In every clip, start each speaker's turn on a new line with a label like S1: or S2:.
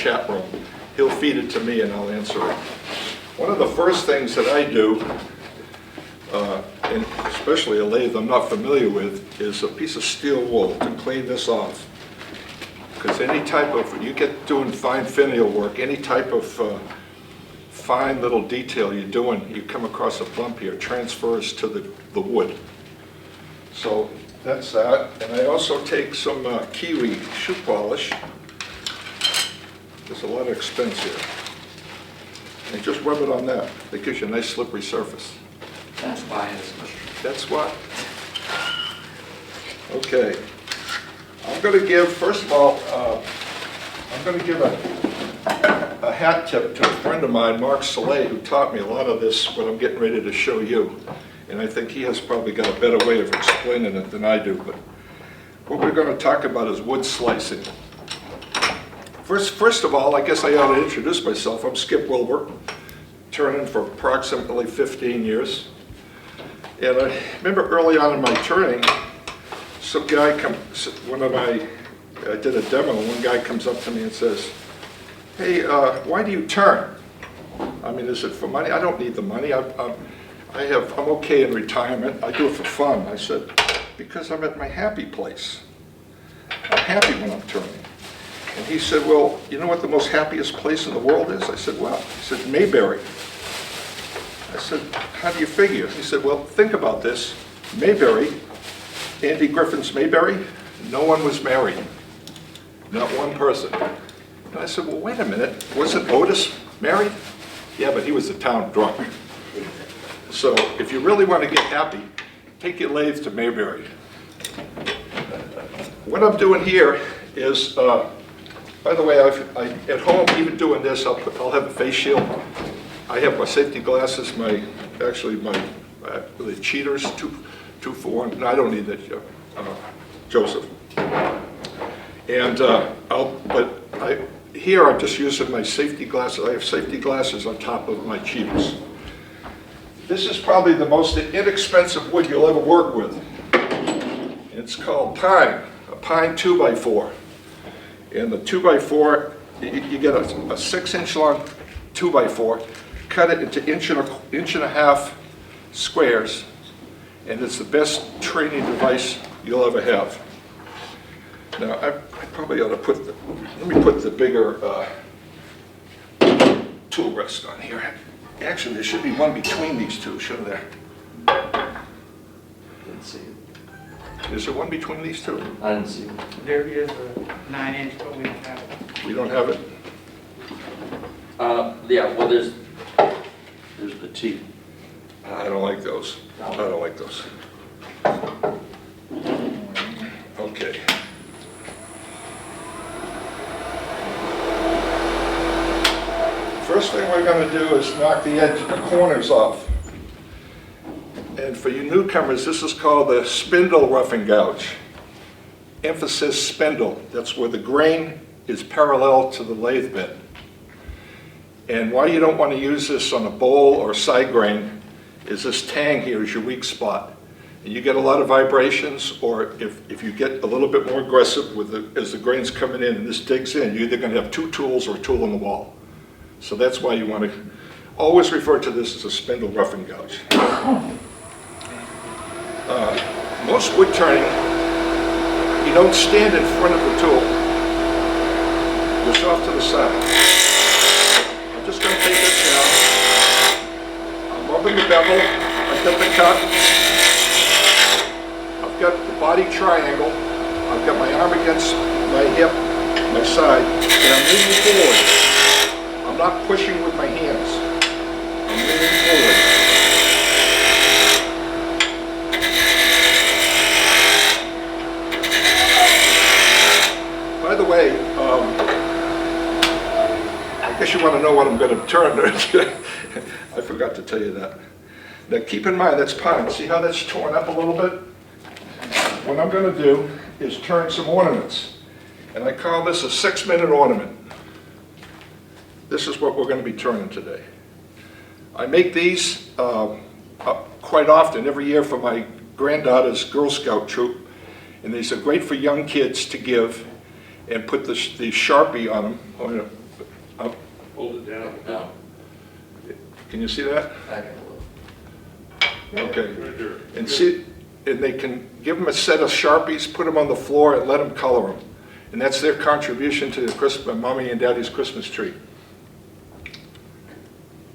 S1: chat room. He'll feed it to me and I'll answer it. One of the first things that I do, and especially a lathe I'm not familiar with, is a piece of steel wool to clean this off. Because any type of, you get doing fine finial work, any type of fine little detail you're doing, you come across a bump here, transfers to the wood. So that's that. And I also take some kiwi shoe polish. There's a lot of expense here. And just rub it on that. It gives you a nice slippery surface.
S2: That's why it's much.
S1: That's what? Okay. I'm going to give, first of all, I'm going to give a hat tip to a friend of mine, Mark Soleil, who taught me a lot of this, what I'm getting ready to show you. And I think he has probably got a better way of explaining it than I do. But what we're going to talk about is wood slicing. First of all, I guess I ought to introduce myself. I'm Skip Wilbur, turning for approximately 15 years. And I remember early on in my turning, some guy I did a demo, and one guy comes up to me and says, hey, why do you turn? I mean, is it for money? I don't need the money. I'm okay in retirement. I do it for fun. I said, because I'm at my happy place. I'm happy when I'm turning. And he said, well, you know what the most happiest place in the world is? I said, well, he said, Mayberry. I said, how do you figure? He said, well, think about this. Mayberry, Andy Griffin's Mayberry, no one was married. Not one person. And I said, well, wait a minute. Wasn't Otis married? Yeah, but he was a town drunk. So if you really want to get happy, take your lathe to Mayberry. What I'm doing here is, by the way, at home, even doing this, I'll have a face shield. I have my safety glasses, the cheaters, two for one. No, I don't need that, Joseph. And here I'm just using my safety glasses. I have safety glasses on top of my cheaters. This is probably the most inexpensive wood you'll ever work with. It's called pine, a pine 2x4. And the 2x4, you get a 6-inch long 2x4, cut it into inch and a half squares, and it's the best training device you'll ever have. Now, I probably ought to let me put the bigger tool rest on here. Actually, there should be one between these two, shouldn't there?
S2: Didn't see it.
S1: Is there one between these two?
S2: I didn't see it.
S3: There is a 9-inch, but we don't have it.
S1: We don't have it?
S2: Yeah, well, there's petite.
S1: I don't like those. I don't like those. Okay. First thing we're going to do is knock the edge of the corners off. And for you newcomers, this is called the spindle roughing gouge. Emphasis spindle. That's where the grain is parallel to the lathe bed. And why you don't want to use this on a bowl or side grain is this tang here is your weak spot. And you get a lot of vibrations, or if you get a little bit more aggressive as the grain's coming in and this digs in, you're either going to have two tools or a tool in the wall. So that's why you want to always refer to this as a spindle roughing gouge. Most wood turning, you don't stand in front of the tool. Just off to the side. I'm just going to take this down. I'm rubbing the bevel. I've got the cut. I've got the body triangle. I've got my arm against my hip, my side, and I'm moving forward. I'm not pushing with my hands. I'm moving forward. By the way, I guess you want to know what I'm going to turn. I forgot to tell you that. Now keep in mind, that's pine. See how that's torn up a little bit? What I'm going to do is turn some ornaments. And I call this a 6-minute ornament. This is what we're going to be turning today. I make these quite often, every year for my granddaughter's Girl Scout troop. And these are great for young kids to give and put the Sharpie on them, or
S4: Hold it down.
S2: No,
S1: Can you see that?
S2: back in a little.
S1: Okay.
S4: Right there.
S1: And see, and they can give them a set of Sharpies, put them on the floor, and let them color them. And that's their contribution to the Christmas, Mommy and Daddy's Christmas tree.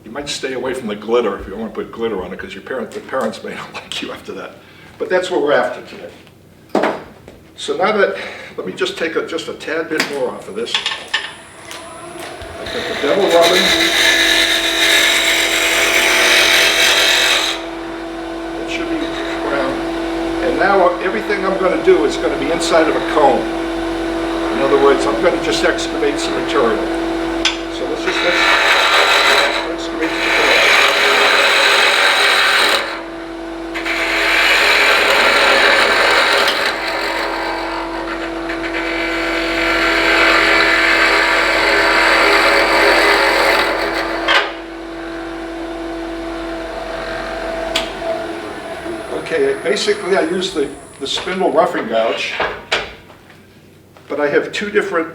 S1: You might stay away from the glitter if you don't want to put glitter on it, because the parents may not like you after that. But that's what we're after today. So now that, let me just take just a tad bit more off of this. I've got the devil rubbing. That should be brown. And now everything I'm going to do is going to be inside of a cone. In other words, I'm going to just excavate some material. So let's excavate some material. Okay, basically I use the spindle roughing gouge, but I have two different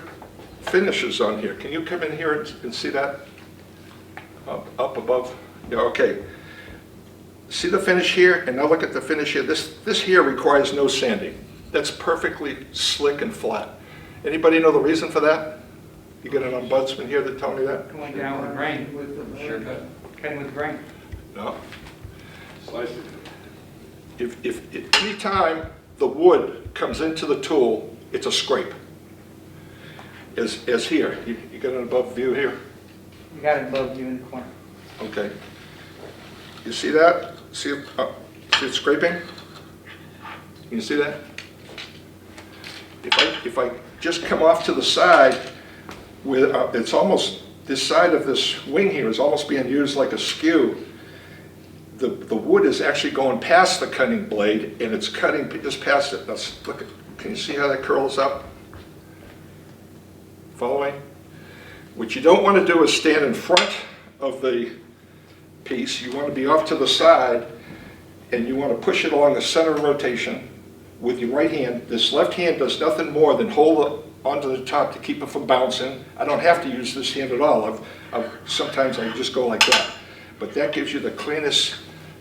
S1: finishes on here. Can you come in here and see that? Up above? Yeah, okay. See the finish here, and now look at the finish here. This here requires no sanding. That's perfectly slick and flat. Anybody know the reason for that? You got an ombudsman here that told me that?
S3: Going down with grain,
S2: Sure cut.
S3: cutting with grain.
S1: No.
S4: Slice it.
S1: If any time the wood comes into the tool, it's a scrape. As here, you got an above view here?
S3: You got it above you in the corner.
S1: Okay. You see that? See it scraping? You see that? If I just come off to the side, with it's almost, this side of this wing here is almost being used like a skew. The wood is actually going past the cutting blade, and it's cutting just past it. Look, can you see how that curls up? Following? What you don't want to do is stand in front of the piece. You want to be off to the side, and you want to push it along the center of rotation with your right hand. This left hand does nothing more than hold it onto the top to keep it from bouncing. I don't have to use this hand at all. Sometimes I just go like that. But that gives you the cleanest,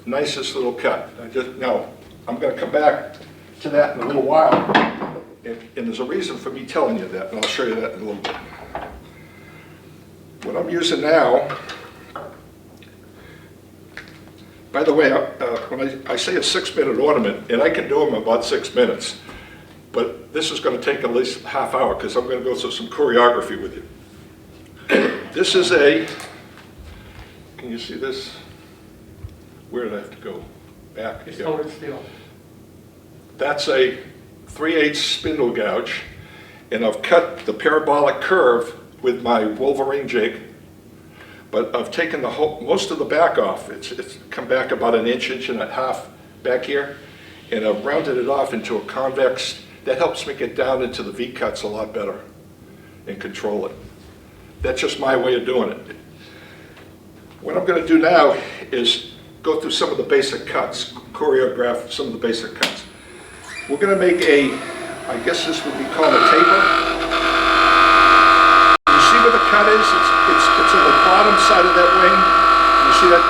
S1: nicest little cut. Now, I'm going to come back to that in a little while. And there's a reason for me telling you that, and I'll show you that in a little bit. What I'm using now, by the way, when I say a 6-minute ornament, and I can do them in about 6 minutes, but this is going to take at least a half hour because I'm going to go through some choreography with you. This is can you see this? Where did I have to go? Back.
S3: Just
S1: Yeah.
S3: hold it still.
S1: That's a 3/8 spindle gouge, and I've cut the parabolic curve with my Wolverine jig, but I've taken most of the back off. It's come back about an inch and a half back here, and I've rounded it off into a convex. That helps me get down into the V-cuts a lot better and control it. That's just my way of doing it. What I'm going to do now is go through some of the basic cuts, choreograph some of the basic cuts. We're going to make I guess this would be called a taper. You see where the cut is? It's on the bottom side of that wing. You see that?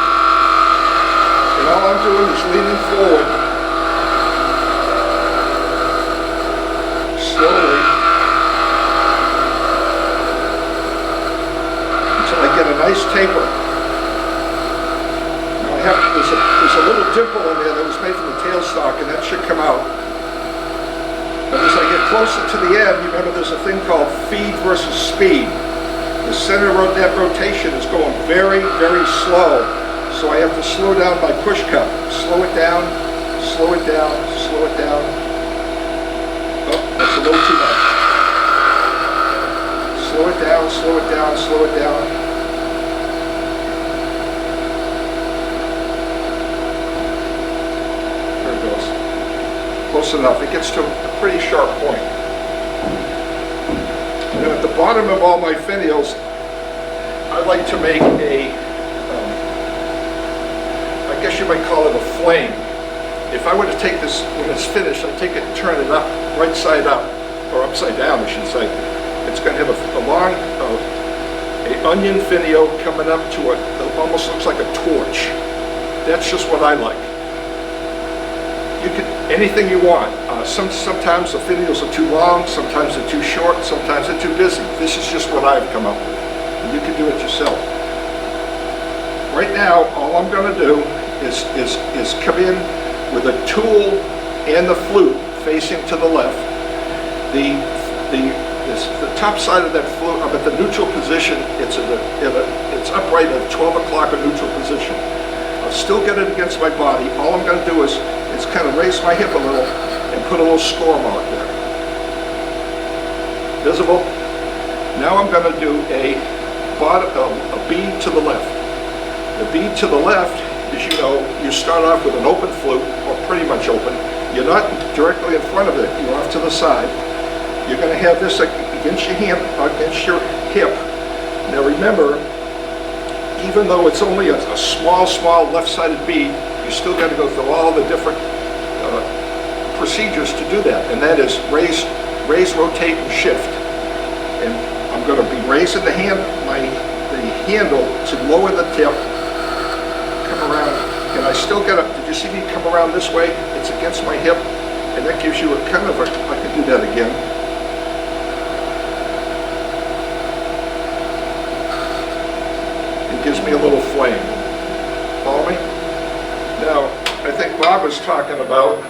S1: And all I'm doing is leaning forward slowly until I get a nice taper. Now there's a little dimple in there that was made from the tailstock, and that should come out. But as I get closer to the end, remember there's a thing called feed versus speed. The center of that rotation is going very, very slow, so I have to slow down my push cut. Slow it down, slow it down, slow it down. Oh, that's a little too much. Slow it down, slow it down, slow it down. There it goes. Close enough. It gets to a pretty sharp point. And then at the bottom of all my finials, I like to make I guess you might call it a flame. If I were to take this, when it's finished, I take it and turn it up, right side up, or upside down, I should say. It's going to have a long, onion finial coming up to it almost looks like a torch. That's just what I like. You can, anything you want. Sometimes the finials are too long, sometimes they're too short, sometimes they're too busy. This is just what I've come up with. And you can do it yourself. Right now, all I'm going to do is come in with a tool and the flute facing to the left. The top side of that flute, I'm at the neutral position. It's upright at 12 o'clock, a neutral position. I'll still get it against my body. All I'm going to do is kind of raise my hip a little and put a little score mark there. Visible? Now I'm going to do a bead to the left. The bead to the left, as you know, you start off with an open flute, or pretty much open. You're not directly in front of it, you're off to the side. You're going to have this against your hand, against your hip. Now remember, even though it's only a small left-sided bead, you still got to go through all the different procedures to do that, and that is raise, rotate, and shift. And I'm going to be raising the handle to lower the tip, come around, and I still got to, did you see me come around this way? It's against my hip, and that gives you a kind of a, I can do that again. It gives me a little flame. Follow me? Now, I think Bob was talking about,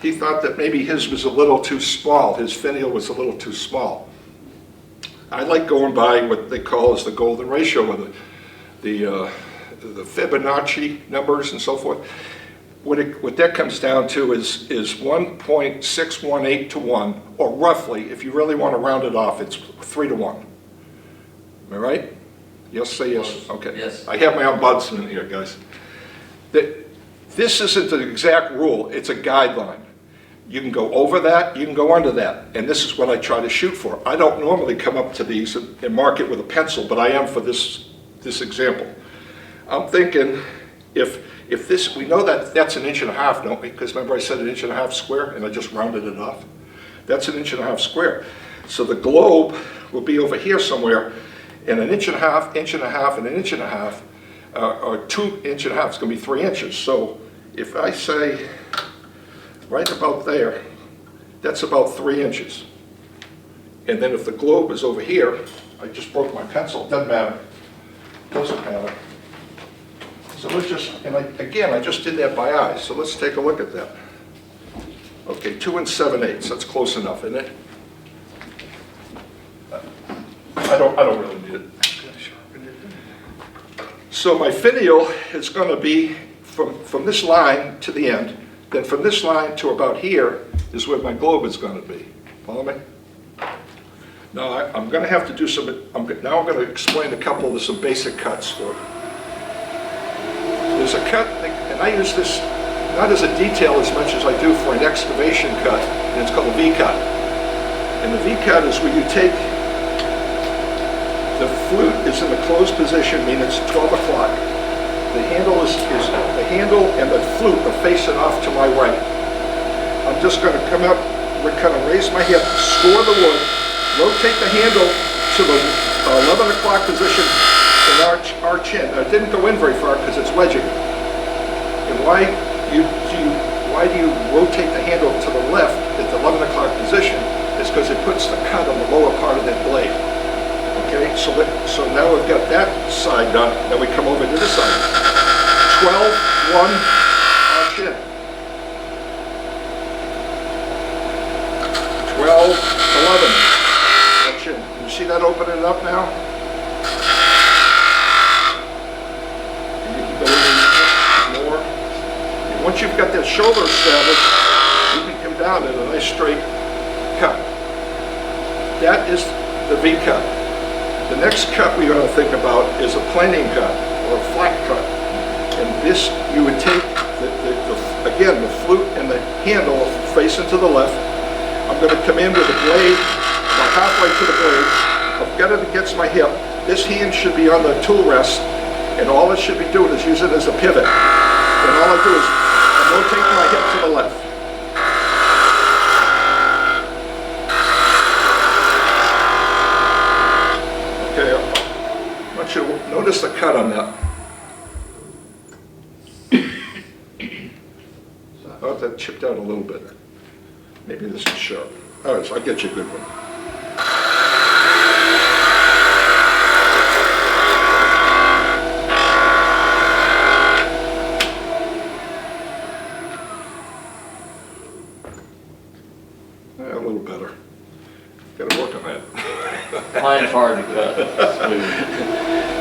S1: he thought that maybe his was a little too small, his finial was a little too small. I like going by what they call as the golden ratio, or the Fibonacci numbers and so forth. What that comes down to is 1.618 to 1, or roughly, if you really want to round it off, it's 3 to 1. Am I right? Yes, say yes. Okay.
S2: Yes.
S1: I have my ombudsman here, guys. This isn't an exact rule, it's a guideline. You can go over that, you can go under that, and this is what I try to shoot for. I don't normally come up to these and mark it with a pencil, but I am for this example. I'm thinking, if this, we know that that's 1.5 inches, don't we? Because remember I said 1.5 inches square, and I just rounded it off. That's 1.5 inches square. So the globe will be over here somewhere, and 1.5 inches, 1.5 inches, and 1.5 inches, or 2.5 inches, it's going to be 3 inches. So if I say right about there, that's about 3 inches. And then if the globe is over here, I just broke my pencil, doesn't matter. Doesn't matter. So let's just, and again, I just did that by eye, so let's take a look at that. Okay, 2 7/8, that's close enough, isn't it? I don't really need it. So my finial is going to be from this line to the end, then from this line to about here is where my globe is going to be. Follow me? Now I'm going to have to do some, now I'm going to explain a couple of some basic cuts for you. There's a cut, and I use this not as a detail as much as I do for an excavation cut, and it's called a V-cut. And the V-cut is where you take, the flute is in the closed position, meaning it's 12 o'clock. The handle the handle and the flute are facing off to my right. I'm just going to come up, kind of raise my hip, score the wood, rotate the handle to the 11 o'clock position and arch in. It didn't go in very far because it's wedging. And why do you rotate the handle to the left at the 11 o'clock position? It's because it puts the cut on the lower part of that blade. Okay, so now we've got that side done. Then we come over to this side. 12, 1, arch in. 12, 11, arch in. Can you see that opening up now? And you can go in more. And once you've got that shoulder established, you can come down in a nice straight cut. That is the V cut. The next cut we're going to think about is a planing cut, or a flat cut. And this, you would take, again, the flute and the handle facing to the left. I'm going to come in with the blade, about halfway to the blade. I've got it against my hip. This hand should be on the tool rest, and all it should be doing is use it as a pivot. And all I do is rotate my hip to the left. cut on that. Oh, that chipped out a little bit. Maybe this is sharp. All right, so I'll get you a good one. A little better. Got to work on that.
S2: Mine's hard to cut smooth.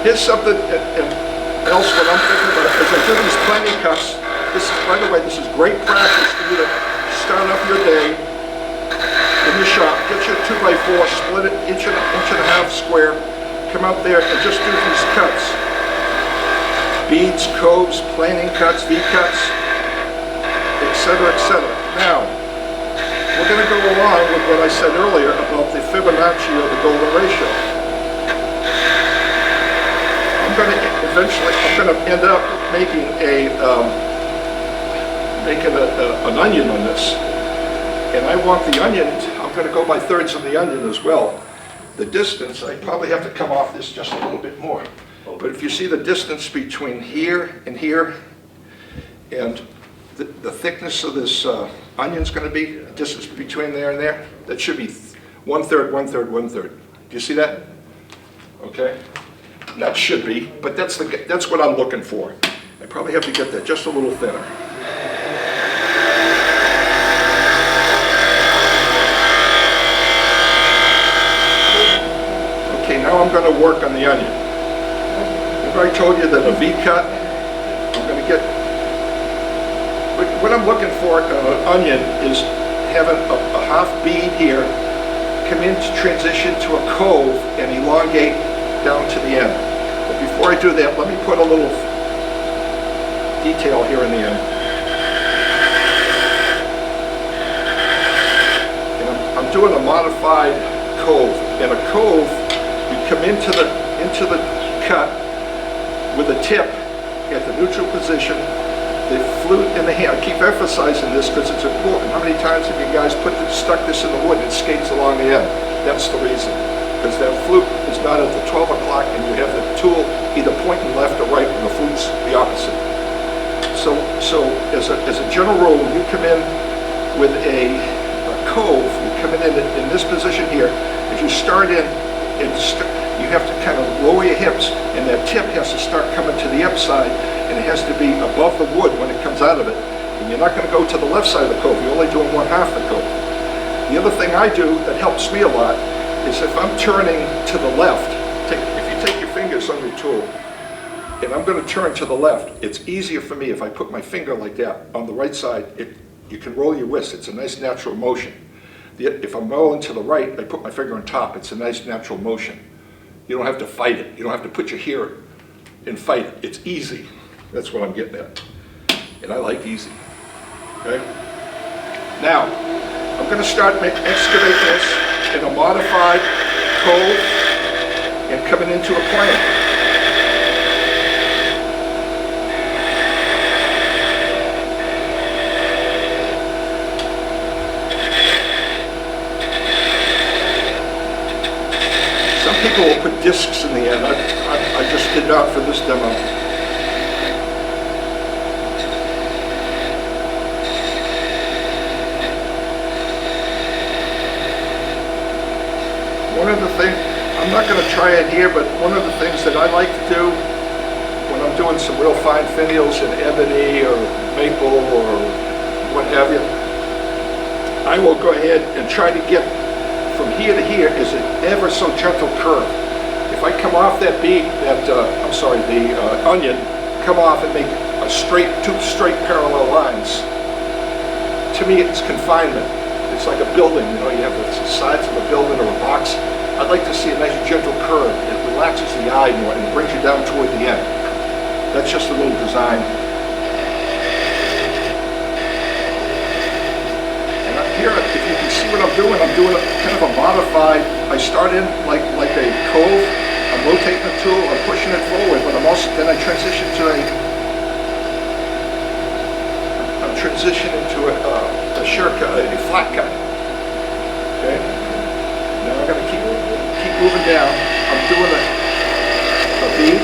S1: Here's something else what I'm thinking about. As I do these planning cuts, this is, by the way, this is great practice for you to start off your day in your shop. Get your 2x4, split it inch and a half square, come out there and just do these cuts. Beads, coves, planing cuts, V-cuts, etc., etc. Now, we're going to go along with what I said earlier about the Fibonacci or the golden ratio. I'm going to end up making an onion on this. And I want the onion, I'm going to go by thirds of the onion as well. The distance, I probably have to come off this just a little bit more. But if you see the distance between here, and the thickness of this onion's going to be, the distance between there and there, that should be 1/3, 1/3, 1/3. Do you see that? Okay? That should be, but that's what I'm looking for. I probably have to get that just a little thinner. Okay, now I'm going to work on the onion. Remember I told you that a V-cut, I'm going to get, what I'm looking for on an onion is having a half bead here, come in to transition to a cove and elongate down to the end. But before I do that, let me put a little detail here in the end. And I'm doing a modified cove. In a cove, you come into the cut with a tip at the neutral position, the flute in the hand. I keep emphasizing this because it's important. How many times have you guys stuck this in the wood and it skates along the end? That's the reason. Because that flute is not at the 12 o'clock and you have the tool either pointing left or right and the flute's the opposite. So as a general rule, when you come in with a cove, you come in this position here, if you start in, you have to kind of lower your hips and that tip has to start coming to the upside and it has to be above the wood when it comes out of it. And you're not going to go to the left side of the cove, you're only doing 1/2 the cove. The other thing I do that helps me a lot is if I'm turning to the left, if you take your fingers on your tool, and I'm going to turn to the left, it's easier for me if I put my finger like that on the right side. You can roll your wrist, it's a nice natural motion. If I'm rolling to the right, I put my finger on top, it's a nice natural motion. You don't have to fight it, you don't have to put your here and fight it, it's easy. That's what I'm getting at. And I like easy. Okay? Now, I'm going to start excavating this in a modified cove and coming into a plane. Some people will put discs in the end. I just did not for this demo. One of the things, I'm not going to try it here, but one of the things that I like to do when I'm doing some real fine finials in ebony or maple or what have you, I will go ahead and try to get from here to here is an ever so gentle curve. If I come off that the onion, come off and make two straight parallel lines, to me it's confinement. It's like a building, you know, you have the sides of a building or a box. I'd like to see a nice gentle curve. It relaxes the eye more and it brings you down toward the end. That's just a little design. And up here, if you can see what I'm doing a kind of a modified, I start in like a cove, I'm rotating the tool, I'm pushing it forward, but then I transition to a sure cut, a flat cut. Okay? Now I'm going to keep moving down. I'm doing a bead,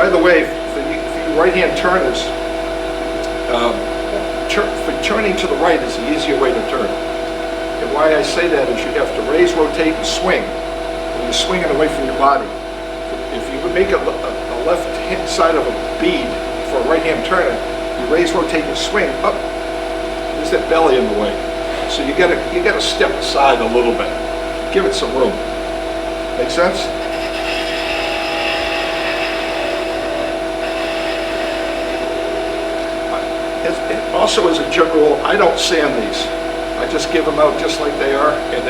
S1: by the way, for you right-hand turners, for turning to the right is the easier way to turn. And why I say that is you have to raise, rotate, and swing. When you're swinging away from your body. If you would make a left-hand side of a bead for a right-hand turner, you raise, rotate, and swing up. There's that belly in the way. So you gotta step aside a little bit. Give it some room. Make sense? Also, as a general, I don't sand these. I just give them out just like they are, and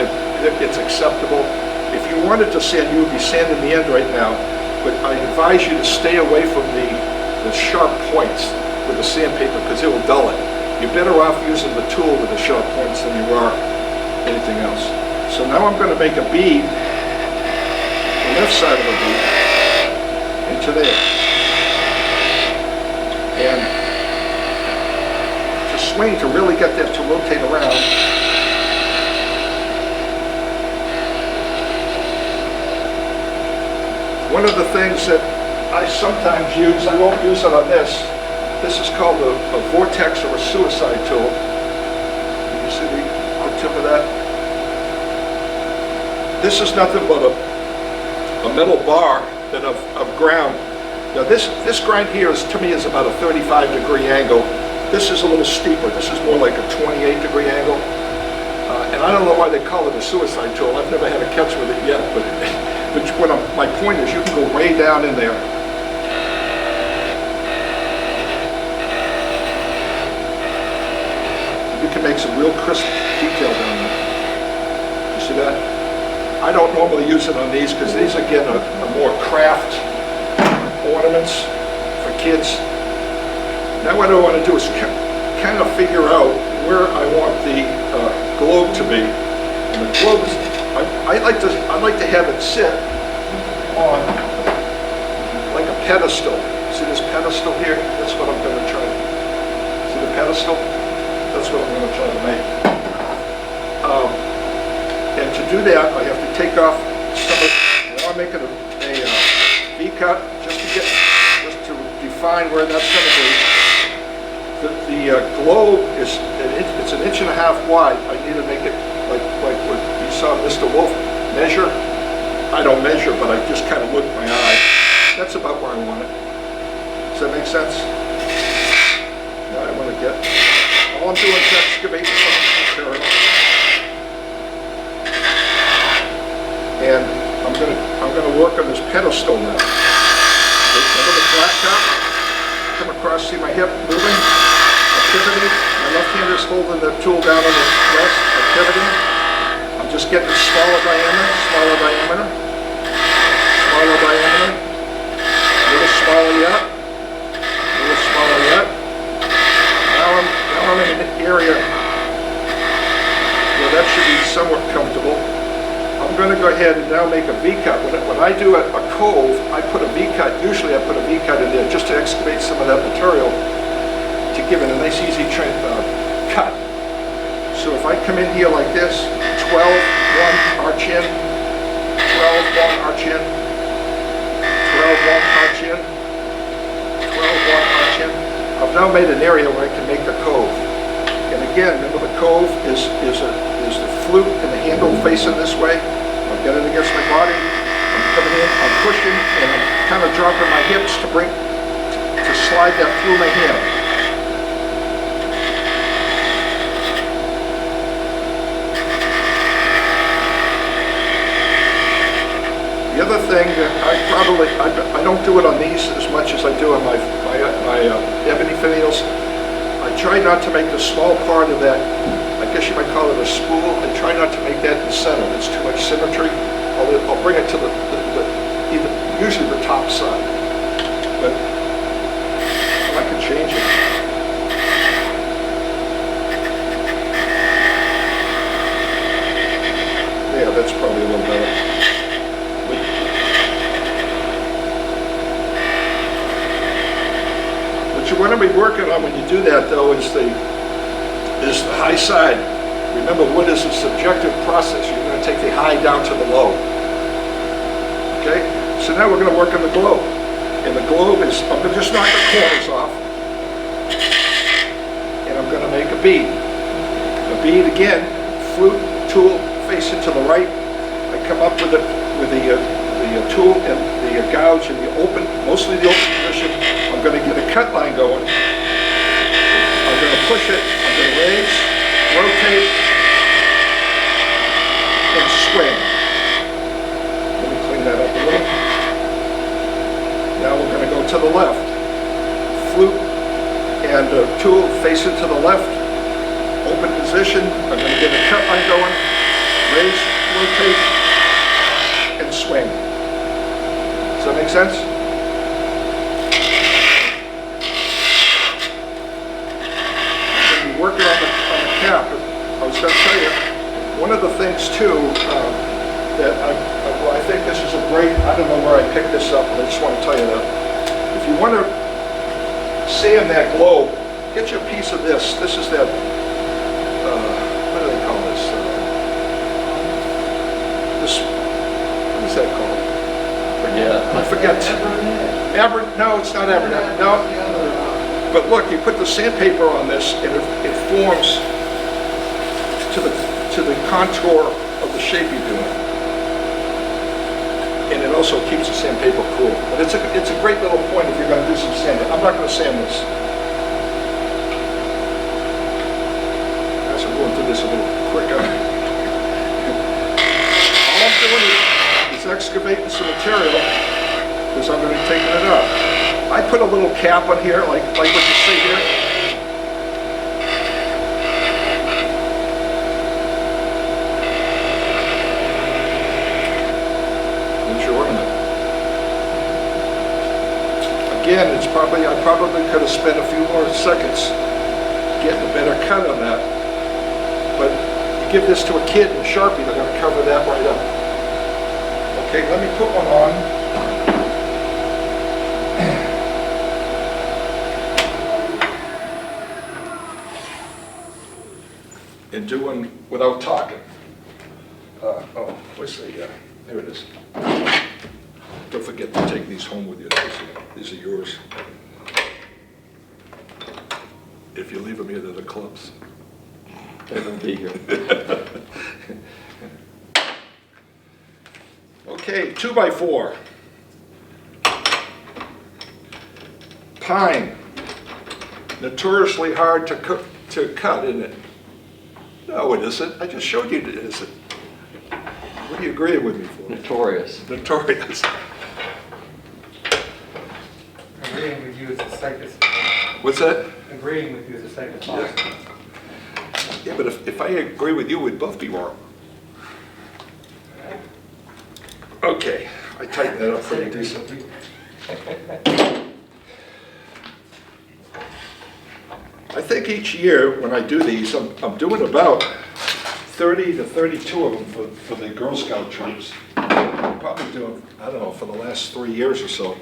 S1: it's acceptable. If you wanted to sand, you would be sanding the end right now, but I advise you to stay away from the sharp points with the sandpaper because it will dull it. You're better off using the tool with the sharp points than you are anything else. So now I'm going to make a bead, the left side of the bead, into there. And swing to really get that to rotate around. One of the things that I sometimes use, I won't use it on this. This is called a vortex or a suicide tool. You see the tip of that? This is nothing but a metal bar that I've ground. Now this grind here is, to me, is about a 35-degree angle. This is a little steeper. This is more like a 28-degree angle. And I don't know why they call it a suicide tool. I've never had a catch with it yet. But my point is you can go way down in there. You can make some real crisp detail down there. You see that? I don't normally use it on these because these, again, are more craft ornaments for kids. Now what I want to do is kind of figure out where I want the globe to be. And the globe is, I'd like to have it sit on like a pedestal. See this pedestal here? That's what I'm going to try. See the pedestal? That's what I'm going to try to make. And to do that, I have to take off some of. Now I'm making a V-cut just to define where that's going to be. The globe is it's 1.5 inches wide. I need to make it like what you saw Mr. Wolf measure. I don't measure, but I just kind of look with my eye. That's about where I want it. Does that make sense? Now I want to get. All I'm doing is excavating some material, and I'm gonna work on this pedestal now. Remember the flat top? Come across, see my hip moving. Activity. My left hand is holding the tool down on the rest. Activity. I'm just getting smaller diameter, smaller diameter, smaller diameter. A little smaller yet. A little smaller yet. Now I'm in an area where that should be somewhat comfortable. I'm going to go ahead and now make a V-cut. When I do a cove, I put a V-cut. Usually I put a V-cut in there just to excavate some of that material, to give it a nice easy cut. So if I come in here like this, 12, 1, arch in, 12, 1, arch in, 12, 1, arch in, 12, 1, arch in. I've now made an area where I can make the cove. And again, remember the cove is the flute and the handle facing this way. I'm getting against my body. I'm coming in, I'm pushing, and I'm kind of dropping my hips to slide that through my hand. The other thing that I don't do it on these as much as I do on my ebony finials. I try not to make the small part of that, I guess you might call it a spool. I try not to make that in the center. It's too much symmetry. I'll bring it to usually the top side. But I can change it. Yeah, that's probably a little better. What you want to be working on when you do that, though, is the high side. Remember, wood is a subjective process. You're going to take the high down to the low. Okay? So now we're going to work on the globe. And the globe is, I'm gonna just knock the corners off. And I'm gonna make a bead. A bead again, flute tool facing to the right. I come up with the tool and the gouge in the open, mostly the open position. I'm gonna get a cut line going. I'm gonna push it, I'm gonna raise, rotate, and swing. Let me clean that up a little. Now we're going to go to the left. Flute and tool facing to the left. Open position. I'm going to get a cut line going. Raise, rotate, and swing. Does that make sense? I'm going to be working on the cap. I was going to tell you, one of the things too, that I think this is a great, I don't know where I picked this up, but I just want to tell you that. If you want to sand that globe, get you a piece of this. This is that, what do they call this? What is that called?
S2: Yeah.
S1: I forget. No, it's not Abernathy. No. But look, you put the sandpaper on this and it forms to the contour of the shape you're doing. And it also keeps the sandpaper cool. But it's a great little point if you're going to do some sanding. I'm not going to sand this. As I'm going through this a little quicker. All I'm doing is excavating some material because I'm going to be taking it up. I put a little cap on here, like what you see here. Again, I probably could have spent a few more seconds getting a better cut on that. But you give this to a kid in Sharpie, they're going to cover that right up. Okay, let me put one on. And do one without talking. Where's the, there it is. Don't forget to take these home with you. These are yours. If you leave them here, they're the clubs.
S2: They won't be here.
S1: Okay, 2x4. Pine. Notoriously hard to cut, isn't it? No, it isn't. I just showed you it isn't. What are you agreeing with me for?
S2: Notorious.
S1: Notorious.
S3: Agreeing with you is the safest.
S1: What's that?
S3: Agreeing with you is the safest
S1: Yeah.
S3: option.
S1: Yeah, but if I agree with you, we'd both be wrong. Okay, I tightened that up pretty decent. I think each year when I do these, I'm doing about 30 to 32 of them for the Girl Scout troops. I'm probably doing, I don't know, for the last 3 years or so.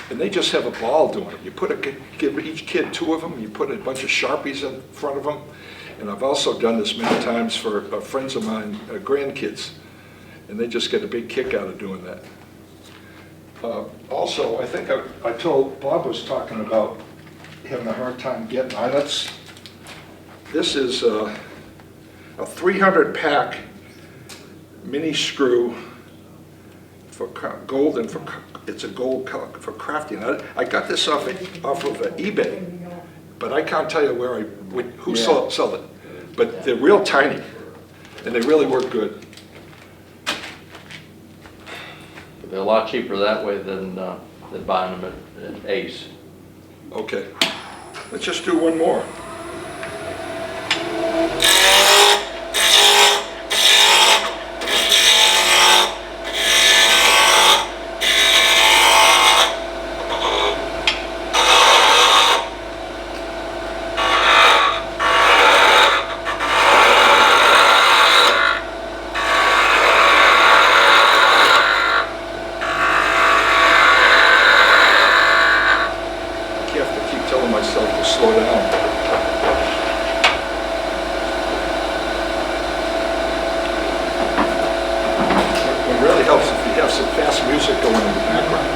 S1: And they just have a ball doing it. You give each kid 2 of them, you put a bunch of Sharpies in front of them. And I've also done this many times for friends of mine, grandkids. And they just get a big kick out of doing that. Also, I think I told Bob was talking about having a hard time getting eyelets. This is a 300 pack mini screw for gold, and it's a gold for crafting. I got this off of eBay, but I can't tell you who sold it. But they're real tiny, and they really work good.
S2: But they're a lot cheaper that way than buying them at Ace.
S1: Okay, let's just do one more. It really helps if you have some fast music going in the background.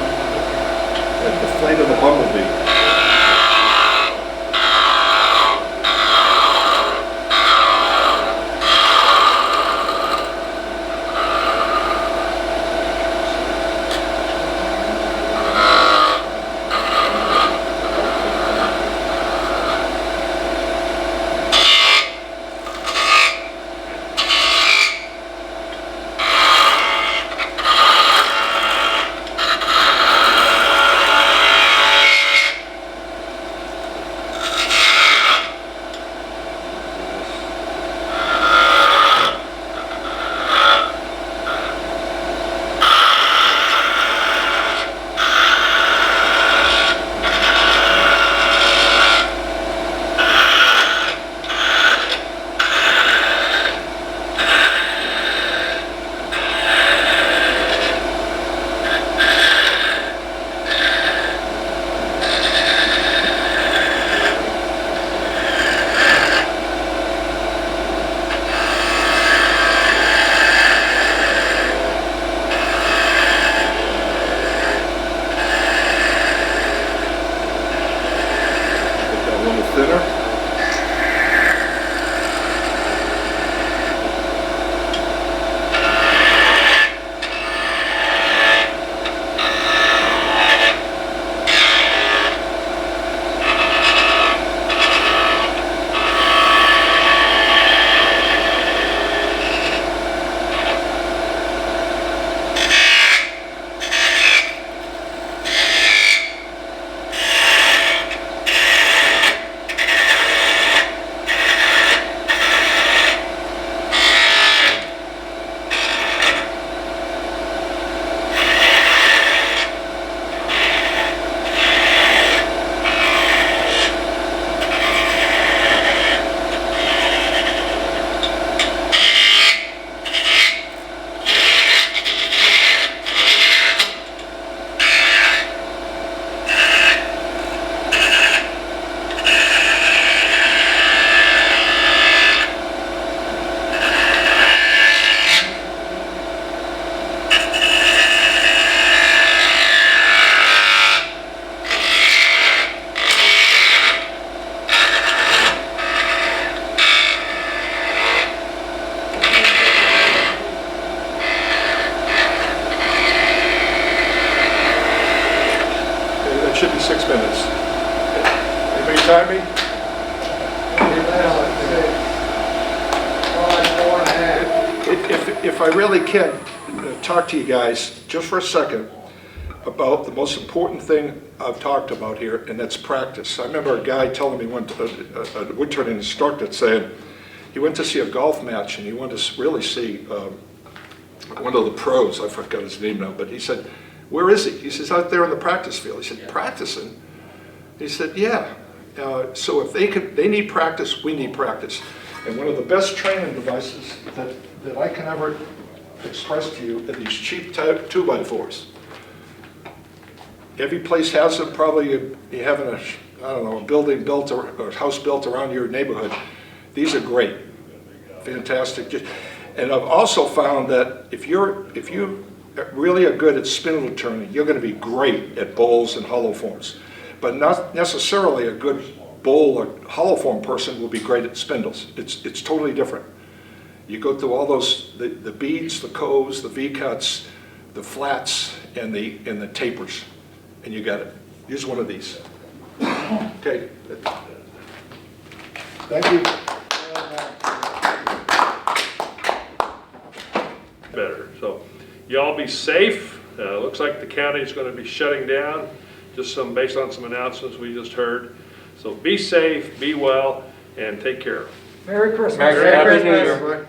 S1: 6 minutes. Anybody time me? If I really can, talk to you guys just for a second about the most important thing I've talked about here, and that's practice. I remember a guy telling me a woodturning instructor saying he went to see a golf match and he wanted to really see one of the pros. I forgot his name now, but he said, "Where is he?" He says, "Out there in the practice field." He said, "Practicing?" He said, "Yeah." So if they need practice, we need practice. And one of the best training devices that I can ever express to you are these cheap 2x4s. Every place has them. Probably you have a building built or a house built around your neighborhood. These are great, fantastic. And I've also found that if you really are good at spindle turning, you're going to be great at bowls and hollow forms. But not necessarily a good bowl or hollow form person will be great at spindles. It's totally different. You go through all those, the beads, the coves, the V-cuts, the flats, and the tapers, and you got it. Use one of these. Okay. Thank you.
S5: Better. So y'all be safe. Looks like the county is going to be shutting down, just based on some announcements we just heard. So be safe, be well, and take care.
S3: Merry Christmas.
S2: Merry Christmas.